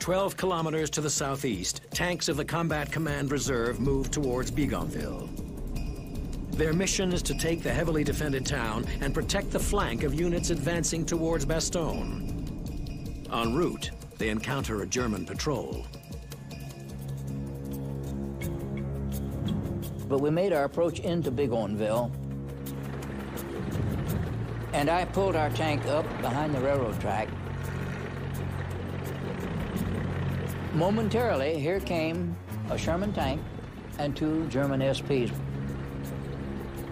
12 kilometers to the southeast, tanks of the Combat Command Reserve move towards Bougainville. Their mission is to take the heavily defended town and protect the flank of units advancing towards Bastogne. En route, they encounter a German patrol. But we made our approach into Bougainville, and I pulled our tank up behind the railroad track. Momentarily, here came a Sherman tank and 2 German SPs.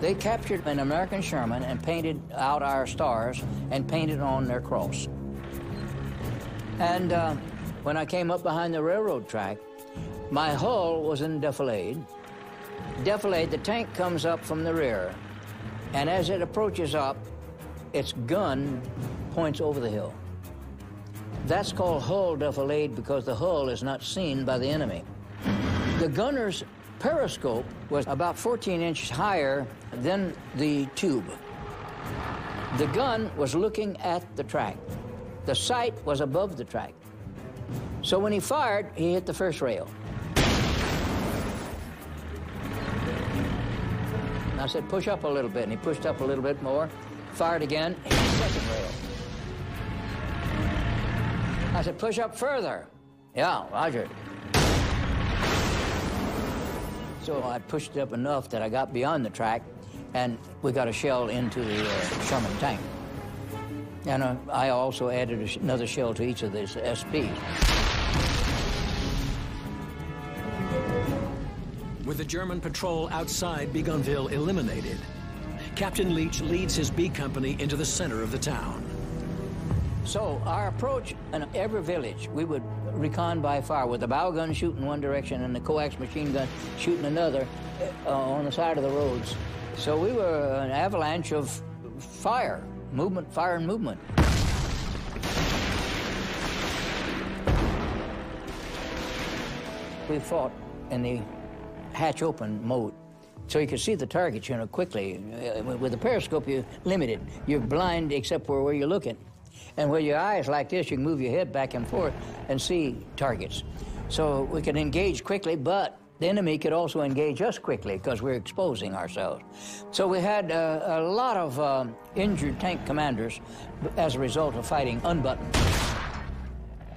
They captured an American Sherman and painted out our stars and painted on their cross. And when I came up behind the railroad track, my hull was in defilade. Defilade, the tank comes up from the rear, and as it approaches up, its gun points over the hill. That's called hull defilade because the hull is not seen by the enemy. The gunner's periscope was about 14 inches higher than the tube. The gun was looking at the track. The sight was above the track. So when he fired, he hit the first rail. And I said, push up a little bit, and he pushed up a little bit more, fired again, hit the second rail. I said, push up further. Yeah, roger. So I pushed it up enough that I got beyond the track, and we got a shell into the Sherman tank. And I also added another shell to each of these SPs. With the German patrol outside Bougainville eliminated, Captain Leach leads his B company into the center of the town. So our approach in every village, we would recon by fire with the bow gun shooting one direction and the coax machine gun shooting another on the side of the roads. So we were an avalanche of fire, movement, fire and movement. We fought in the hatch open mode, so you could see the targets, you know, quickly. With the periscope, you're limited. You're blind except for where you're looking. And with your eyes like this, you can move your head back and forth and see targets. So we could engage quickly, but the enemy could also engage us quickly because we're exposing ourselves. So we had a lot of injured tank commanders as a result of fighting unbuttoned.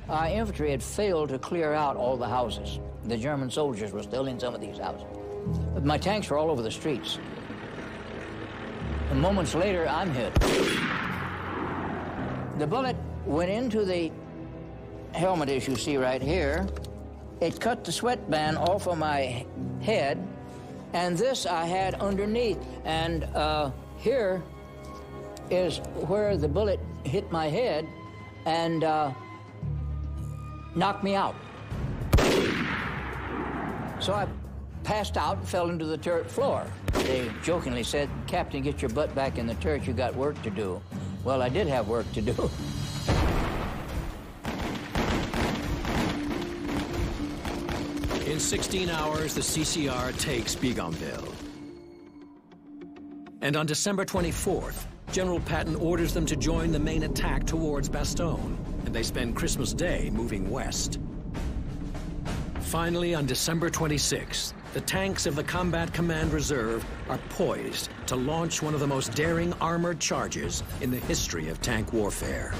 Our infantry had failed to clear out all the houses. The German soldiers were still in some of these houses. But my tanks were all over the streets. And moments later, I'm hit. The bullet went into the helmet, as you see right here. It cut the sweatband off of my head, and this I had underneath. And here is where the bullet hit my head and knocked me out. So I passed out and fell into the turret floor. They jokingly said, "Captain, get your butt back in the turret, you got work to do." Well, I did have work to do. In 16 hours, the CCR takes Bougainville. And on December 24th, General Patton orders them to join the main attack towards Bastogne, and they spend Christmas Day moving west. Finally, on December 26th, the tanks of the Combat Command Reserve are poised to launch one of the most daring armored charges in the history of tank warfare.